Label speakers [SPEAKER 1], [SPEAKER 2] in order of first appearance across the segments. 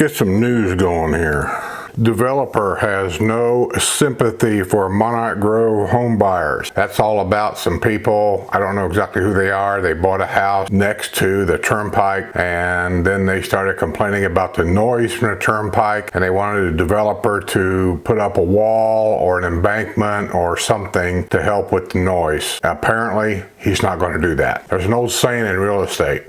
[SPEAKER 1] get some news going here. Developer has no sympathy for Monarch Grove home buyers. That's all about some people, I don't know exactly who they are. They bought a house next to the turnpike, and then they started complaining about the noise from the turnpike, and they wanted a developer to put up a wall or an embankment or something to help with the noise. Apparently, he's not going to do that. There's an old saying in real estate: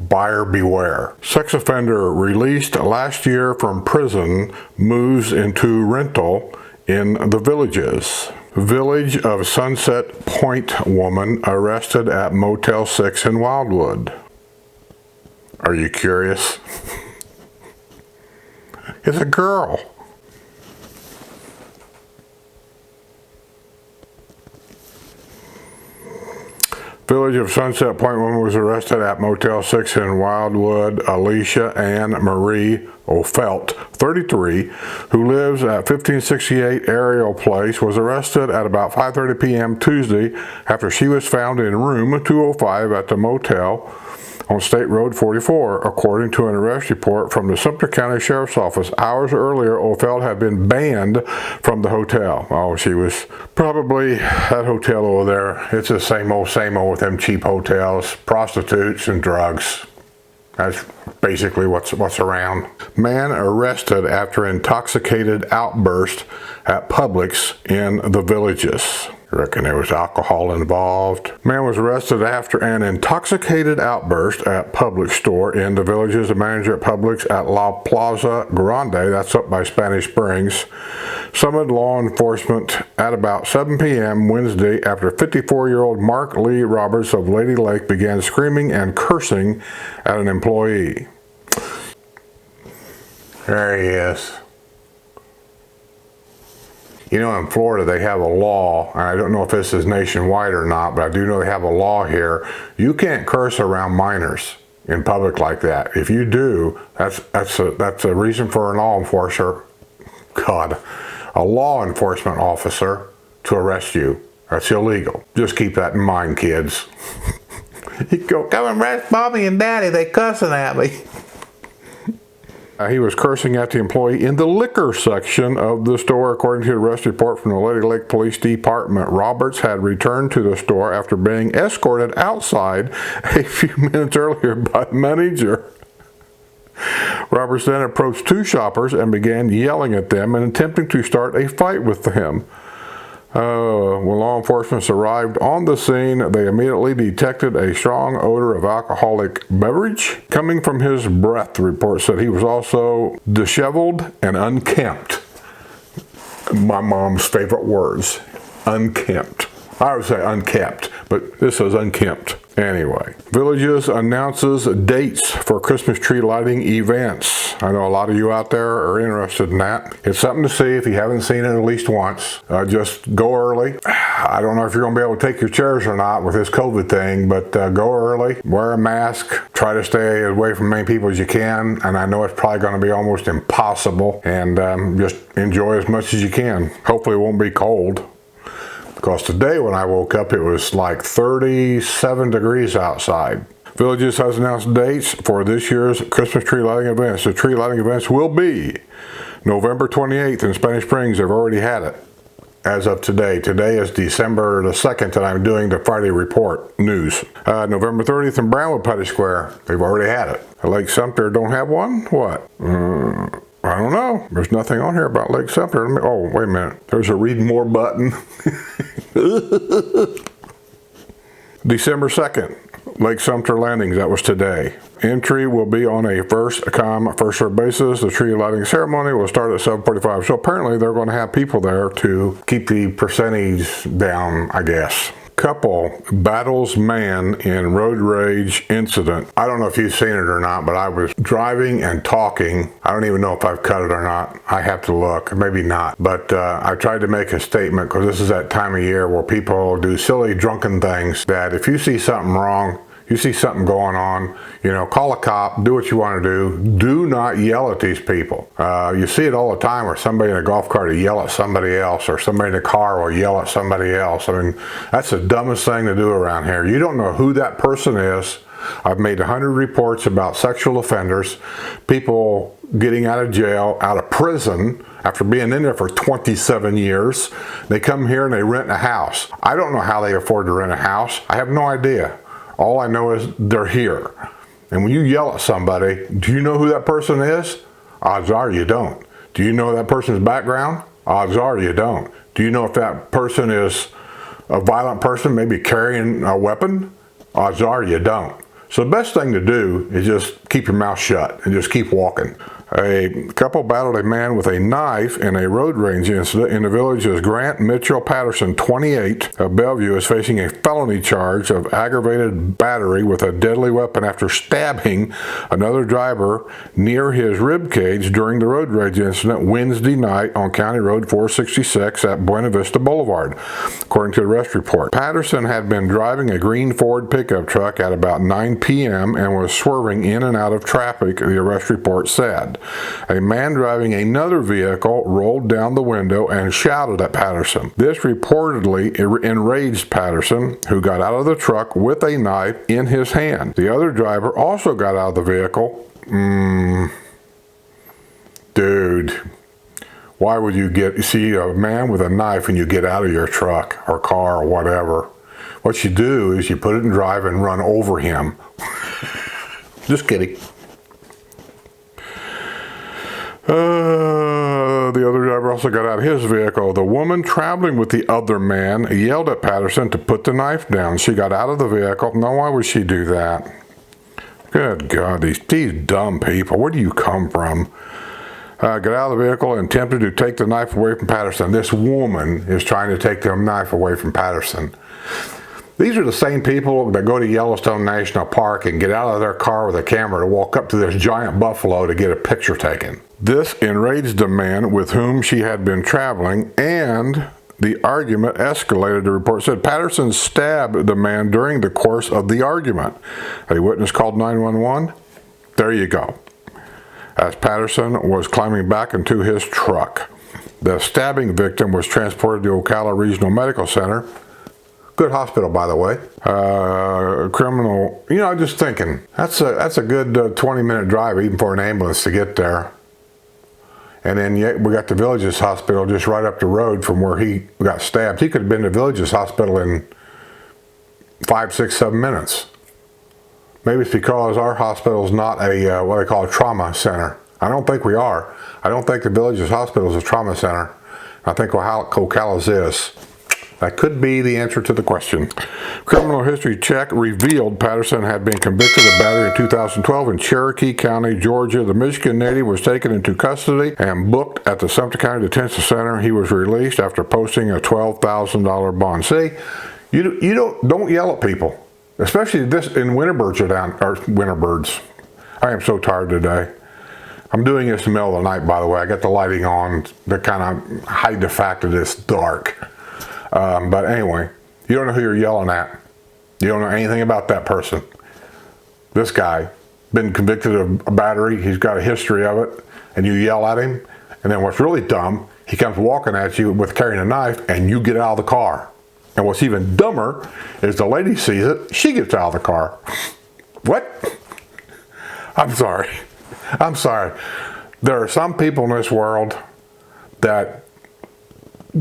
[SPEAKER 1] buyer beware. Sex offender released last year from prison moves into rental in the Villages. Village of Sunset Point woman arrested at Motel 6 in Wildwood. Are you curious? It's a girl. Village of Sunset Point woman was arrested at Motel 6 in Wildwood. Alicia Ann Marie Ofelt, 33, who lives at 1568 Ariel Place, was arrested at about 5:30 p.m. Tuesday after she was found in room 205 at the motel on State Road 44, according to an arrest report from the Sumter County Sheriff's Office. Hours earlier, Ofelt had been banned from the hotel. Oh, she was probably that hotel over there. It's the same old with them cheap hotels, prostitutes and drugs. That's basically what's around. Man arrested after intoxicated outburst at Publix in the Villages. I reckon there was alcohol involved. Man was arrested after an intoxicated outburst at Publix store in the Villages. The manager at Publix at La Plaza Grande, that's up by Spanish Springs, summoned law enforcement at about 7 p.m. Wednesday after 54-year-old Mark Lee Roberts of Lady Lake began screaming and cursing at an employee. There he is. You know, in Florida, they have a law, and I don't know if this is nationwide or not, but I do know they have a law here. You can't curse around minors in public like that. If you do, that's a reason for a law enforcer, a law enforcement officer to arrest you. That's illegal. Just keep that in mind, kids. You go, come and arrest mommy and daddy, they cussing at me. He was cursing at the employee in the liquor section of the store, according to a arrest report from the Lady Lake Police Department. Roberts had returned to the store after being escorted outside a few minutes earlier by the manager. Roberts then approached two shoppers and began yelling at them and attempting to start a fight with them. When law enforcement arrived on the scene, they immediately detected a strong odor of alcoholic beverage coming from his breath. The report said he was also disheveled and unkempt. My mom's favorite words, unkempt. I would say unkept, but this is unkempt. Anyway, Villages announces dates for Christmas tree lighting events. I know a lot of you out there are interested in that. It's something to see if you haven't seen it at least once. Just go early. I don't know if you're going to be able to take your chairs or not with this COVID thing, but go early, wear a mask, try to stay away from many people as you can, and I know it's probably going to be almost impossible, and just enjoy as much as you can. Hopefully it won't be cold. Because today when I woke up, it was like 37 degrees outside. Villages has announced dates for this year's Christmas tree lighting events. The tree lighting events will be November 28th in Spanish Springs. They've already had it as of today. Today is December the 2nd that I'm doing the Friday Report news. November 30th in Brownwood Putty Square. They've already had it. Lake Sumter don't have one? What? I don't know. There's nothing on here about Lake Sumter. Oh, wait a minute. There's a read more button. December 2nd, Lake Sumter Landings. That was today. Entry will be on a first come, first served basis. The tree lighting ceremony will start at 7:45. So apparently they're going to have people there to keep the percentage down, I guess. Couple battles man in road rage incident. I don't know if you've seen it or not, but I was driving and talking. I don't even know if I've cut it or not. I have to look, maybe not. But I tried to make a statement because this is that time of year where people do silly drunken things that if you see something wrong, you see something going on, call a cop, do what you want to do. Do not yell at these people. You see it all the time where somebody in a golf cart will yell at somebody else, or somebody in a car will yell at somebody else. I mean, that's the dumbest thing to do around here. You don't know who that person is. I've made 100 reports about sexual offenders. People getting out of jail, out of prison, after being in there for 27 years. They come here and they rent a house. I don't know how they afford to rent a house. I have no idea. All I know is they're here. And when you yell at somebody, do you know who that person is? Odds are you don't. Do you know that person's background? Odds are you don't. Do you know if that person is a violent person, maybe carrying a weapon? Odds are you don't. So the best thing to do is just keep your mouth shut and just keep walking. A couple battled a man with a knife in a road rage incident in the village's Grant Mitchell Patterson, 28, of Bellevue, is facing a felony charge of aggravated battery with a deadly weapon after stabbing another driver near his rib cage during the road rage incident Wednesday night on County Road 466 at Buena Vista Boulevard, according to the arrest report. Patterson had been driving a green Ford pickup truck at about 9 p.m. and was swerving in and out of traffic, the arrest report said. A man driving another vehicle rolled down the window and shouted at Patterson. This reportedly enraged Patterson, who got out of the truck with a knife in his hand. The other driver also got out of the vehicle. Dude, why would you see a man with a knife and you get out of your truck or car or whatever? What you do is you put it in drive and run over him. Just kidding. The other driver also got out of his vehicle. The woman traveling with the other man yelled at Patterson to put the knife down. She got out of the vehicle. Now, why would she do that? Good God, these dumb people. Where do you come from? Got out of the vehicle and attempted to take the knife away from Patterson. This woman is trying to take the knife away from Patterson. These are the same people that go to Yellowstone National Park and get out of their car with a camera to walk up to this giant buffalo to get a picture taken. This enraged the man with whom she had been traveling, and the argument escalated, the report said. Patterson stabbed the man during the course of the argument. A witness called 911. There you go. As Patterson was climbing back into his truck. The stabbing victim was transported to Ocala Regional Medical Center. Good hospital, by the way. Criminal, just thinking, that's a good 20-minute drive even for an ambulance to get there. And then yet we got the Villages Hospital just right up the road from where he got stabbed. He could have been to Villages Hospital in 5, 6, 7 minutes. Maybe it's because our hospital is not a what they call a trauma center. I don't think we are. I don't think the Villages Hospital is a trauma center. I think Ocala's is. That could be the answer to the question. Criminal history check revealed Patterson had been convicted of battery in 2012 in Cherokee County, Georgia. The Michigan native was taken into custody and booked at the Sumter County Detention Center. He was released after posting a $12,000 bond. See, you don't yell at people, especially this in Winterbirds. I am so tired today. I'm doing this in the middle of the night, by the way. I got the lighting on to kind of hide the fact that it's dark. But anyway, you don't know who you're yelling at. You don't know anything about that person. This guy, been convicted of a battery. He's got a history of it. And you yell at him. And then what's really dumb, he comes walking at you with carrying a knife and you get out of the car. And what's even dumber is the lady sees it. She gets out of the car. What? I'm sorry. There are some people in this world that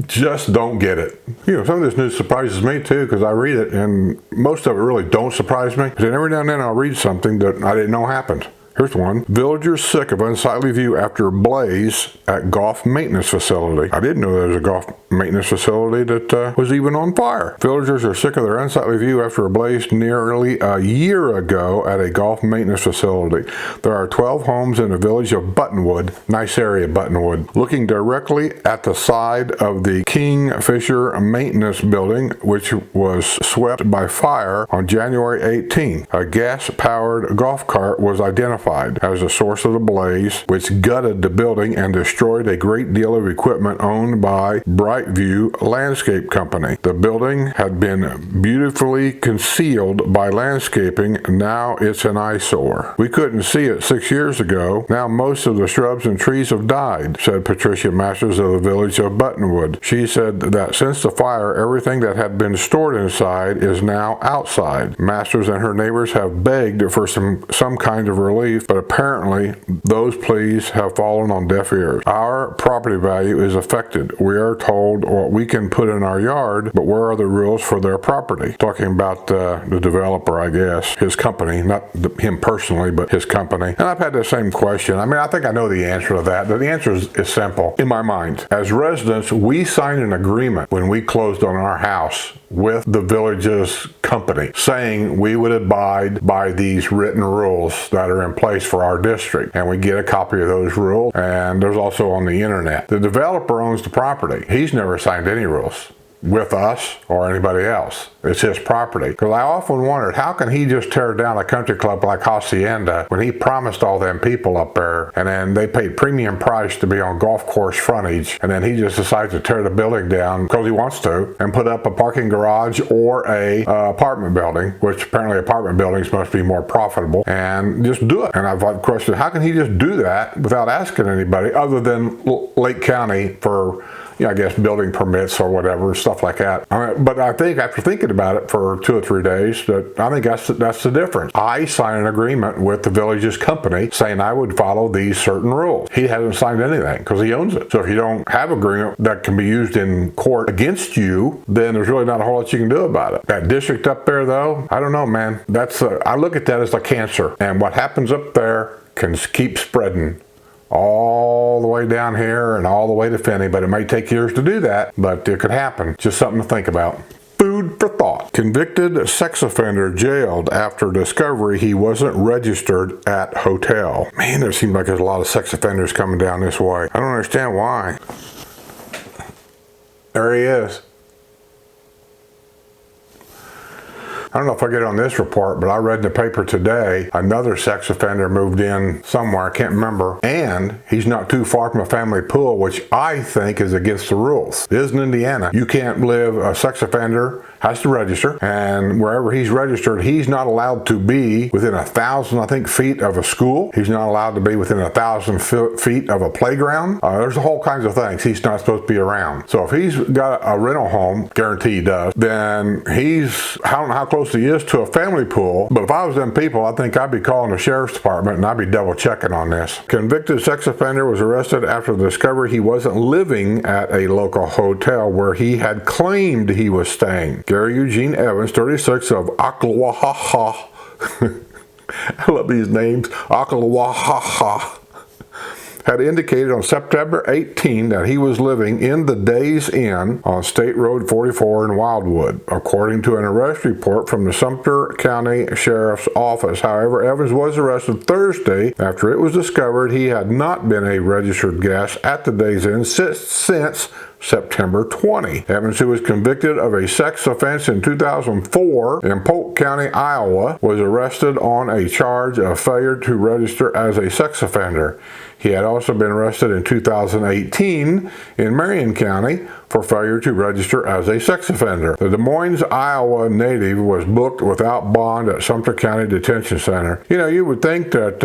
[SPEAKER 1] just don't get it. Some of this news surprises me too because I read it and most of it really don't surprise me. But every now and then I'll read something that I didn't know happened. Here's one. Villagers sick of unsightly view after blaze at golf maintenance facility. I didn't know there was a golf maintenance facility that was even on fire. Villagers are sick of their unsightly view after a blaze nearly a year ago at a golf maintenance facility. There are 12 homes in the village of Buttonwood, nice area Buttonwood, looking directly at the side of the Kingfisher Maintenance Building, which was swept by fire on January 18. A gas-powered golf cart was identified as the source of the blaze, which gutted the building and destroyed a great deal of equipment owned by Brightview Landscape Company. The building had been beautifully concealed by landscaping. Now it's an eyesore. We couldn't see it 6 years ago. Now most of the shrubs and trees have died, said Patricia Masters of the village of Buttonwood. She said that since the fire, everything that had been stored inside is now outside. Masters and her neighbors have begged for some kind of relief relief, but apparently those pleas have fallen on deaf ears. Our property value is affected. We are told what we can put in our yard, but where are the rules for their property? Talking about the developer, I guess, his company, not him personally, but his company. And I've had the same question. I mean, I think I know the answer to that. The answer is simple in my mind. As residents, we signed an agreement when we closed on our house with the village's company, saying we would abide by these written rules that are in place for our district. And we get a copy of those rules, and there's also on the internet. The developer owns the property. He's never signed any rules with us or anybody else. It's his property. Because I often wondered, how can he just tear down a country club like Hacienda when he promised all them people up there, and then they paid premium price to be on golf course frontage, and then he just decides to tear the building down because he wants to and put up a parking garage or a apartment building, which apparently apartment buildings must be more profitable, and just do it. And I've questioned, how can he just do that without asking anybody other than Lake County for, I guess, building permits or whatever, stuff like that. But I think after thinking about it for 2 or 3 days, that I think that's the difference. I signed an agreement with the village's company saying I would follow these certain rules. He hasn't signed anything because he owns it. So if you don't have agreement that can be used in court against you, then there's really not a whole lot you can do about it. That district up there, though, I don't know, man. I look at that as a cancer, and what happens up there can keep spreading all the way down here and all the way to Finney, but it may take years to do that, but it could happen. Just something to think about. Food for thought. Convicted sex offender jailed after discovery he wasn't registered at hotel. Man, there seems like there's a lot of sex offenders coming down this way. I don't understand why. There he is. I don't know if I get on this report, but I read in the paper today another sex offender moved in somewhere, I can't remember, and he's not too far from a family pool, which I think is against the rules. It is in Indiana. You can't live, a sex offender has to register, and wherever he's registered, he's not allowed to be within 1,000, I think, feet of a school. He's not allowed to be within 1,000 feet of a playground. There's all kinds of things he's not supposed to be around. So if he's got a rental home, guarantee he does, then I don't know how close he is to a family pool, but if I was them people, I think I'd be calling the sheriff's department and I'd be double checking on this. Convicted sex offender was arrested after the discovery he wasn't living at a local hotel where he had claimed he was staying. Gary Eugene Evans, 36, of Ocklawaha. I love these names. Ocklawaha. Had indicated on September 18 that he was living in the Days Inn on State Road 44 in Wildwood, according to an arrest report from the Sumter County Sheriff's Office. However, Evans was arrested Thursday after it was discovered he had not been a registered guest at the Days Inn since September 20. Evans, who was convicted of a sex offense in 2004 in Polk County, Iowa, was arrested on a charge of failure to register as a sex offender. He had also been arrested in 2018 in Marion County for failure to register as a sex offender. The Des Moines, Iowa native was booked without bond at Sumter County Detention Center. You know, you would think that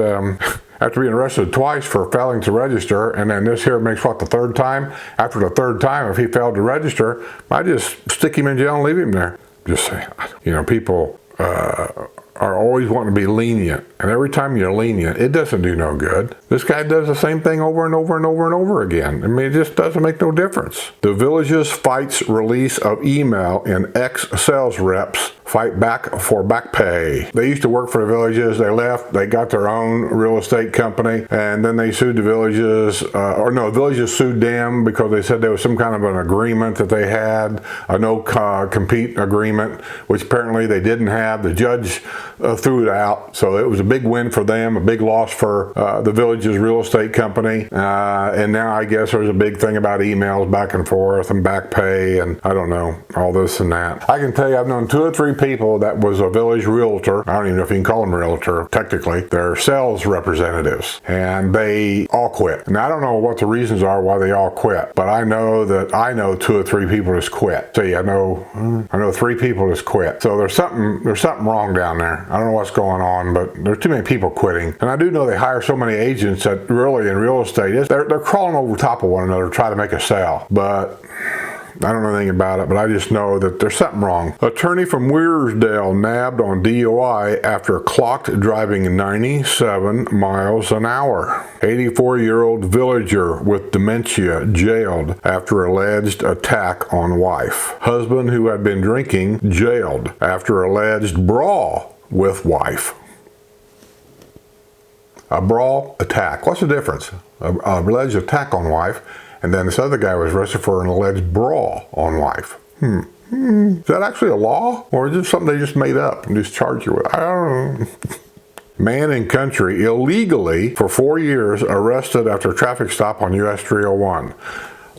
[SPEAKER 1] after being arrested twice for failing to register, and then this here makes what, the third time? After the third time, if he failed to register, I just stick him in jail and leave him there. Just saying. You know, people are always wanting to be lenient, and every time you're lenient, it doesn't do no good. This guy does the same thing over and over and over and over again. I mean, it just doesn't make no difference. The Villages fights release of email in ex-sales reps fight back for back pay. They used to work for the Villages. They left. They got their own real estate company, and then they sued the Villages, the Villages sued them because they said there was some kind of an agreement that they had, a no-compete agreement, which apparently they didn't have. The judge threw it out, so it was a big win for them, a big loss for the Villages real estate company, and now I guess there's a big thing about emails back and forth and back pay, and I don't know, all this and that. I can tell you I've known 2 or 3 people that was a village realtor. I don't even know if you can call them realtor, technically. They're sales representatives, and they all quit. And I don't know what the reasons are why they all quit, but I know 2 or 3 people just quit. See, I know 3 people just quit. So there's something wrong down there. I don't know what's going on, but there's too many people quitting. And I do know they hire so many agents that really in real estate, they're crawling over top of one another to try to make a sale. But I don't know anything about it, but I just know that there's something wrong. Attorney from Wearsdale nabbed on DUI after clocked driving 97 miles an hour. 84-year-old villager with dementia jailed after alleged attack on wife. Husband who had been drinking jailed after alleged brawl with wife. A brawl, attack. What's the difference? A alleged attack on wife, and then this other guy was arrested for an alleged brawl on wife. Is that actually a law? Or is it something they just made up and just charge you with? I don't know. Man in country illegally for 4 years arrested after a traffic stop on US 301.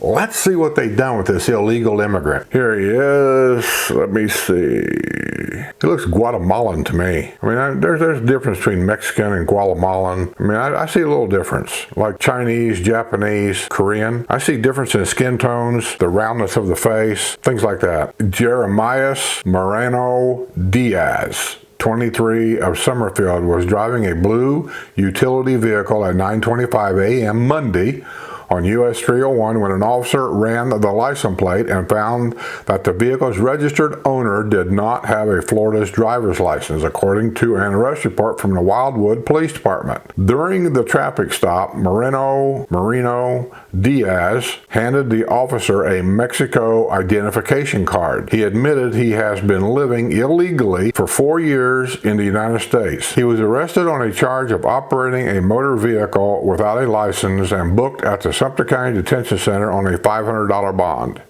[SPEAKER 1] Let's see what they've done with this illegal immigrant. Here he is. Let me see. He looks Guatemalan to me. I mean, there's a difference between Mexican and Guatemalan. I mean, I see a little difference. Like Chinese, Japanese, Korean. I see difference in skin tones, the roundness of the face, things like that. Jeremias Moreno Diaz, 23, of Summerfield, was driving a blue utility vehicle at 9:25 a.m. Monday on US 301 when an officer ran the license plate and found that the vehicle's registered owner did not have a Florida's driver's license, according to an arrest report from the Wildwood Police Department. During the traffic stop, Moreno Diaz handed the officer a Mexico identification card. He admitted he has been living illegally for 4 years in the United States. He was arrested on a charge of operating a motor vehicle without a license and booked at the Sumter County Detention Center on a $500 bond.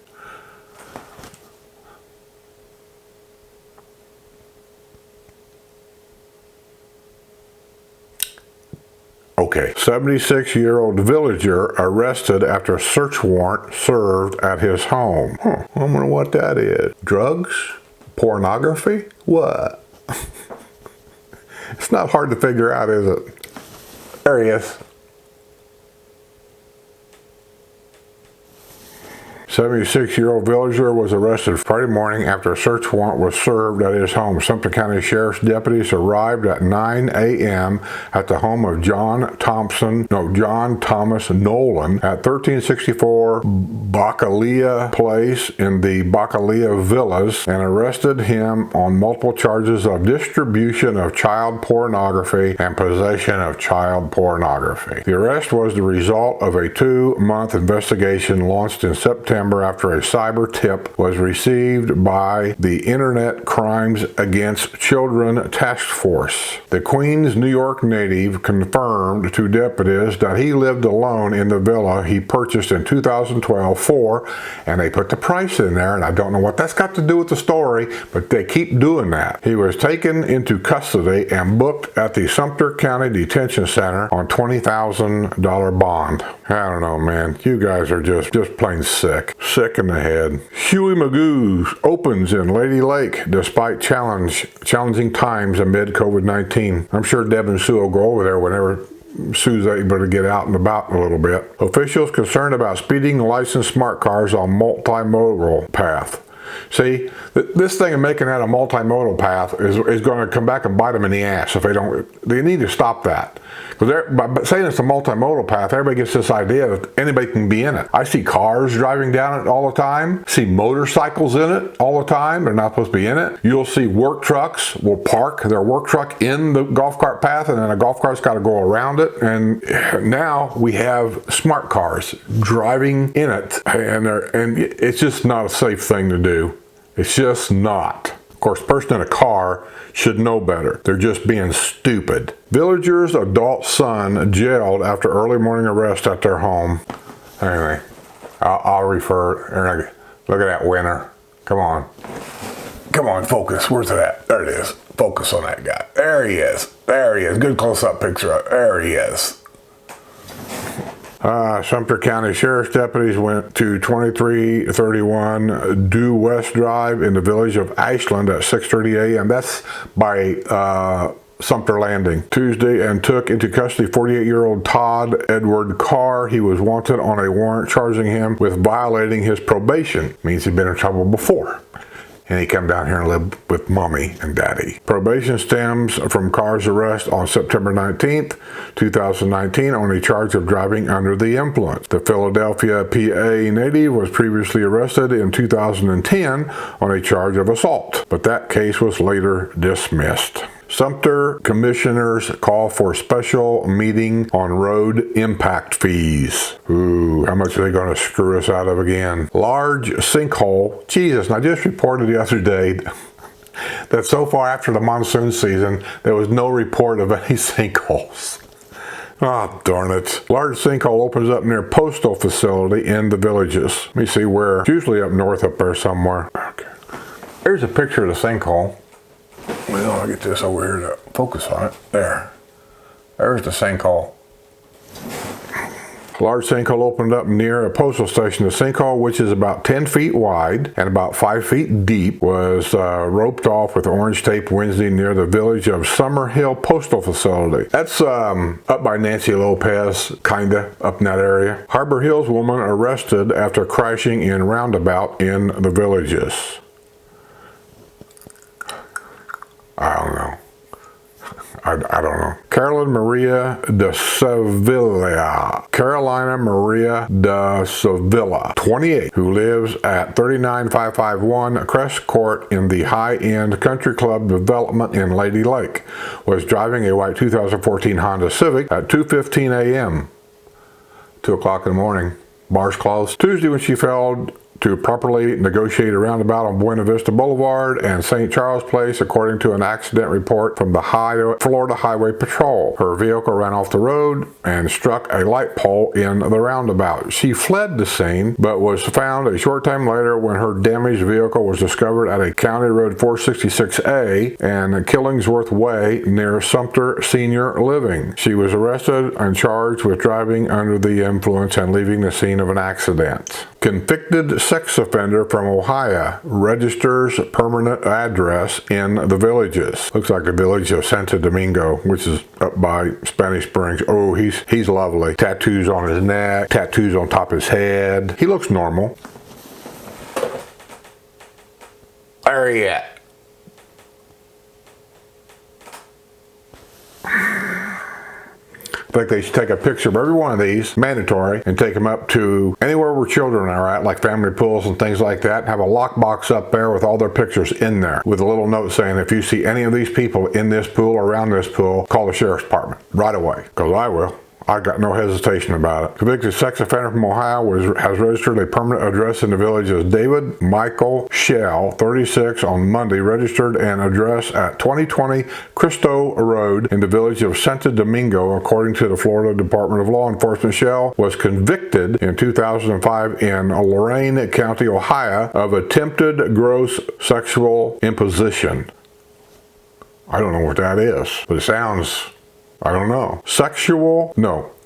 [SPEAKER 1] Okay, 76-year-old villager arrested after a search warrant served at his home. I wonder what that is. Drugs? Pornography? What? It's not hard to figure out, is it? There he is. 76-year-old villager was arrested Friday morning after a search warrant was served at his home. Sumter County Sheriff's deputies arrived at 9 a.m. at the home of John Thomas Nolan at 1364 Bacalea Place in the Bacalea Villas and arrested him on multiple charges of distribution of child pornography and possession of child pornography. The arrest was the result of a 2-month investigation launched in September after a cyber tip was received by the Internet Crimes Against Children Task Force. The Queens, New York native confirmed to deputies that he lived alone in the villa he purchased in 2012 for, and they put the price in there, and I don't know what that's got to do with the story, but they keep doing that. He was taken into custody and booked at the Sumter County Detention Center on $20,000 bond. I don't know, man. You guys are just plain sick. Sick in the head. Huey Magoo's opens in Lady Lake despite challenging times amid COVID-19. I'm sure Deb and Sue will go over there whenever Sue's able to get out and about a little bit. Officials concerned about speeding licensed smart cars on multimodal path. See, this thing of making that a multimodal path is going to come back and bite them in the ass if they don't. They need to stop that. Because by saying it's a multimodal path, everybody gets this idea that anybody can be in it. I see cars driving down it all the time. See motorcycles in it all the time. They're not supposed to be in it. You'll see work trucks will park their work truck in the golf cart path, and then a golf cart's got to go around it. And now we have smart cars driving in it, and it's just not a safe thing to do. It's just not. Of course, the person in a car should know better. They're just being stupid. Villager's adult son jailed after early morning arrest at their home. Anyway, I'll refer. Look at that winner. Come on. Come on, focus. Where's it at? There it is. Focus on that guy. There he is. There he is. Good close-up picture of. There he is. Sumter County Sheriff's deputies went to 2331 Due West Drive in the village of Ashland at 6:30 a.m. That's by Sumter Landing Tuesday, and took into custody 48-year-old Todd Edward Carr. He was wanted on a warrant charging him with violating his probation. Means he'd been in trouble before. and he come down here and live with mommy and daddy. Probation stems from Carr's arrest on September 19th, 2019 on a charge of driving under the influence. The Philadelphia, PA native was previously arrested in 2010 on a charge of assault, but that case was later dismissed. Sumter commissioners call for special meeting on road impact fees. Ooh, how much are they going to screw us out of again? Large sinkhole. Jesus, and I just reported the other day that so far after the monsoon season, there was no report of any sinkholes. Ah, darn it. Large sinkhole opens up near postal facility in the Villages. Let me see where. It's usually up north up there somewhere. Okay. Here's a picture of the sinkhole. Well, I'll get this over here to focus on it. There. There's the sinkhole. A large sinkhole opened up near a postal station. The sinkhole, which is about 10 feet wide and about 5 feet deep, was roped off with orange tape Wednesday near the village of Summerhill Postal Facility. That's up by Nancy Lopez, kinda, up in that area. Harbor Hills woman arrested after crashing in Roundabout in the Villages. I don't know. I don't know. Carolina Maria de Sevilla, 28, who lives at 39551 Crest Court in the high-end country club development in Lady Lake, was driving a white 2014 Honda Civic at 2:15 a.m. 2 o'clock in the morning. Bars closed. Tuesday when she failed to properly negotiate a roundabout on Buena Vista Boulevard and St. Charles Place, according to an accident report from the Florida Highway Patrol. Her vehicle ran off the road and struck a light pole in the roundabout. She fled the scene, but was found a short time later when her damaged vehicle was discovered at a County Road 466A and Killingsworth Way near Sumter Senior Living. She was arrested and charged with driving under the influence and leaving the scene of an accident. Convicted sex offender from Ohio registers permanent address in the Villages. Looks like the village of Santo Domingo, which is up by Spanish Springs. Oh, he's lovely. Tattoos on his neck, tattoos on top of his head. He looks normal. Where he at? I think they should take a picture of every one of these, mandatory, and take them up to anywhere where children are at, like family pools and things like that. Have a lockbox up there with all their pictures in there, with a little note saying, if you see any of these people in this pool or around this pool, call the sheriff's department right away, because I will. I got no hesitation about it. Convicted sex offender from Ohio has registered a permanent address in the village as David Michael Shell, 36, on Monday. Registered an address at 2020 Cristo Road in the village of Santo Domingo, according to the Florida Department of Law Enforcement. Shell was convicted in 2005 in Lorain County, Ohio, of attempted gross sexual imposition. I don't know what that is, but it sounds... I don't know.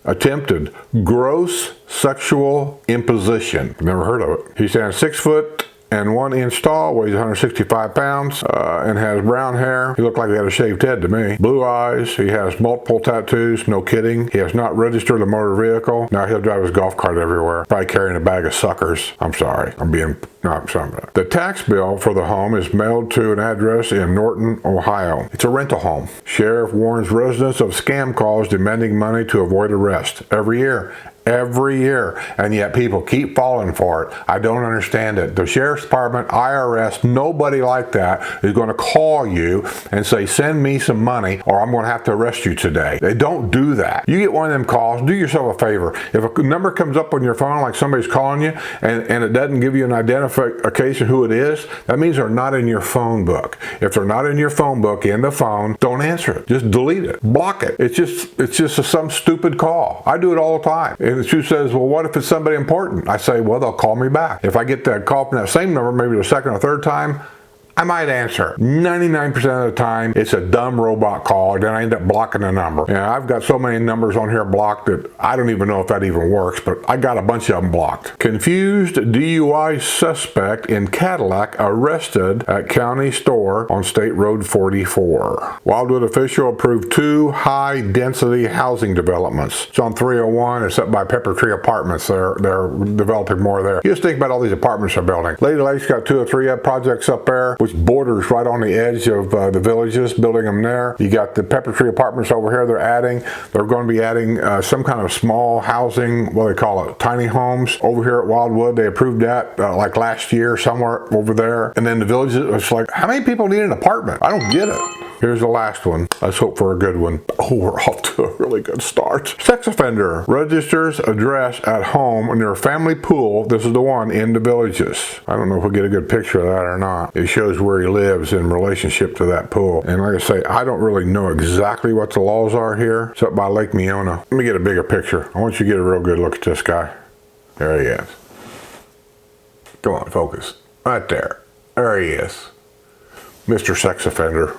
[SPEAKER 1] Attempted gross sexual imposition. Never heard of it. He stands 6 foot and 1 inch tall, weighs 165 pounds, and has brown hair. He looked like he had a shaved head to me. Blue eyes. He has multiple tattoos. No kidding. He has not registered a motor vehicle. Now he'll drive his golf cart everywhere, probably carrying a bag of suckers. I'm sorry. The tax bill for the home is mailed to an address in Norton, Ohio. It's a rental home. Sheriff warns residents of scam calls demanding money to avoid arrest. Every year, and yet people keep falling for it. I don't understand it. The Sheriff's Department, IRS, nobody like that is going to call you and say, send me some money or I'm going to have to arrest you today. They don't do that. You get one of them calls, do yourself a favor. If a number comes up on your phone like somebody's calling you and it doesn't give you an identification who it is, that means they're not in your phone book. If they're not in your phone book, in the phone, don't answer it. Just delete it. Block it. It's just some stupid call. I do it all the time. And she says, well, what if it's somebody important? I say, well, they'll call me back. If I get that call from that same number, maybe the second or third time, I might answer. 99% of the time, it's a dumb robot call, and then I end up blocking the number. And I've got so many numbers on here blocked that I don't even know if that even works, but I got a bunch of them blocked. Confused DUI suspect in Cadillac arrested at county store on State Road 44. Wildwood official approved 2 high-density housing developments. It's on 301. It's up by Pepper Tree Apartments. They're developing more there. You just think about all these apartments they're building. Lady Lake's got 2 or 3 projects up there, which borders right on the edge of the villages, building them there. You got the Pepper Tree Apartments over here they're adding. They're going to be adding some kind of small housing, what do they call it, tiny homes over here at Wildwood. They approved that like last year somewhere over there. And then the villages, it's like, how many people need an apartment? I don't get it. Here's the last one. Let's hope for a good one. Oh, we're off to a really good start. Sex offender registers address at home near family pool. This is the one in the villages. I don't know if we'll get a good picture of that or not. It shows where he lives in relationship to that pool. And like I say, I don't really know exactly what the laws are here. It's up by Lake Meona. Let me get a bigger picture. I want you to get a real good look at this guy. There he is. Come on, focus. Right there. There he is. Mr. Sex Offender.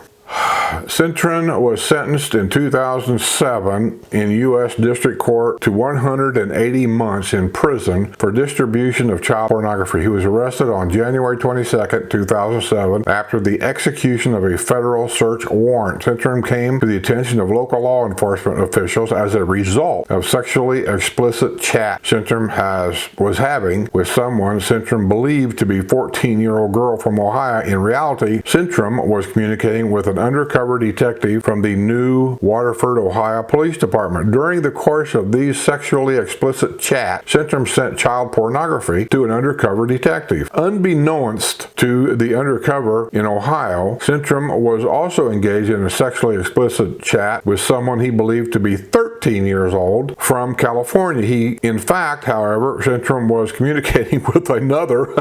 [SPEAKER 1] Cintron was sentenced in 2007 in U.S. District Court to 180 months in prison for distribution of child pornography. He was arrested on January 22, 2007 after the execution of a federal search warrant. Cintron came to the attention of local law enforcement officials as a result of sexually explicit chat Cintron was having with someone Cintron believed to be a 14-year-old girl from Ohio. In reality, Cintron was communicating with an undercover detective from the New Waterford, Ohio Police Department. During the course of these sexually explicit chats, Cintron sent child pornography to an undercover detective. Unbeknownst to the undercover in Ohio, Cintron was also engaged in a sexually explicit chat with someone he believed to be 13 years old from California. In fact, however, Cintron was communicating with another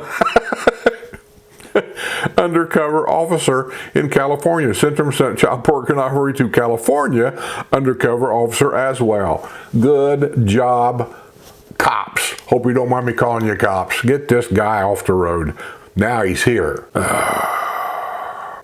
[SPEAKER 1] undercover officer in California. Cintron sent child pornography to California undercover officer as well. Good job, cops. Hope you don't mind me calling you cops. Get this guy off the road. Now he's here.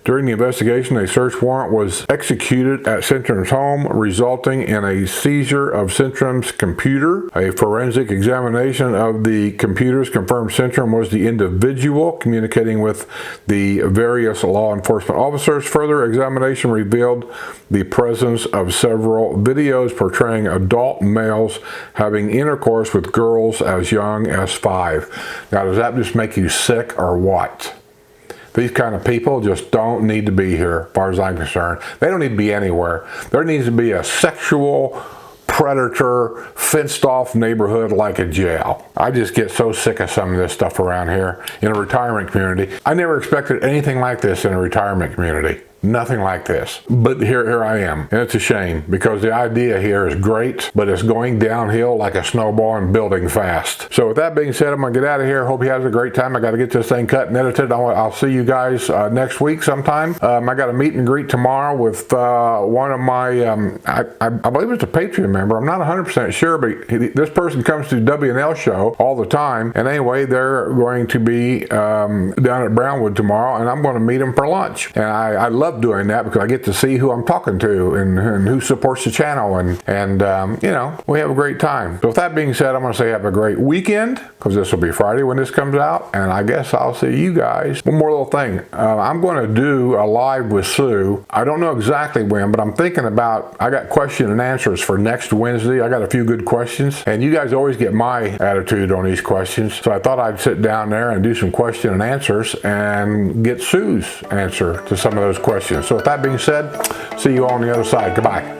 [SPEAKER 1] During the investigation, a search warrant was executed at Cintron's home, resulting in a seizure of Cintron's computer. A forensic examination of the computers confirmed Cintron was the individual communicating with the various law enforcement officers. Further examination revealed the presence of several videos portraying adult males having intercourse with girls as young as 5. Now, does that just make you sick or what? These kind of people just don't need to be here, as far as I'm concerned. They don't need to be anywhere. There needs to be a sexual predator, fenced-off neighborhood like a jail. I just get so sick of some of this stuff around here in a retirement community. I never expected anything like this in a retirement community. Nothing like this. But here I am. And it's a shame because the idea here is great, but it's going downhill like a snowball and building fast. So with that being said, I'm going to get out of here. Hope you have a great time. I got to get this thing cut and edited. I'll see you guys next week sometime. I got a meet and greet tomorrow with one of my, I believe it's a Patreon member. I'm not 100% sure, but this person comes to W&L show all the time. And anyway, they're going to be down at Brownwood tomorrow, and I'm going to meet them for lunch. And I love doing that because I get to see who I'm talking to and who supports the channel, and you know, we have a great time. So with that being said, I'm going to say have a great weekend because this will be Friday when this comes out, and I guess I'll see you guys. One more little thing. I'm going to do a live with Sue. I don't know exactly when, but I'm thinking about, I got question and answers for next Wednesday. I got a few good questions, and you guys always get my attitude on these questions, so I thought I'd sit down there and do some question and answers and get Sue's answer to some of those questions. So with that being said, see you all on the other side. Goodbye.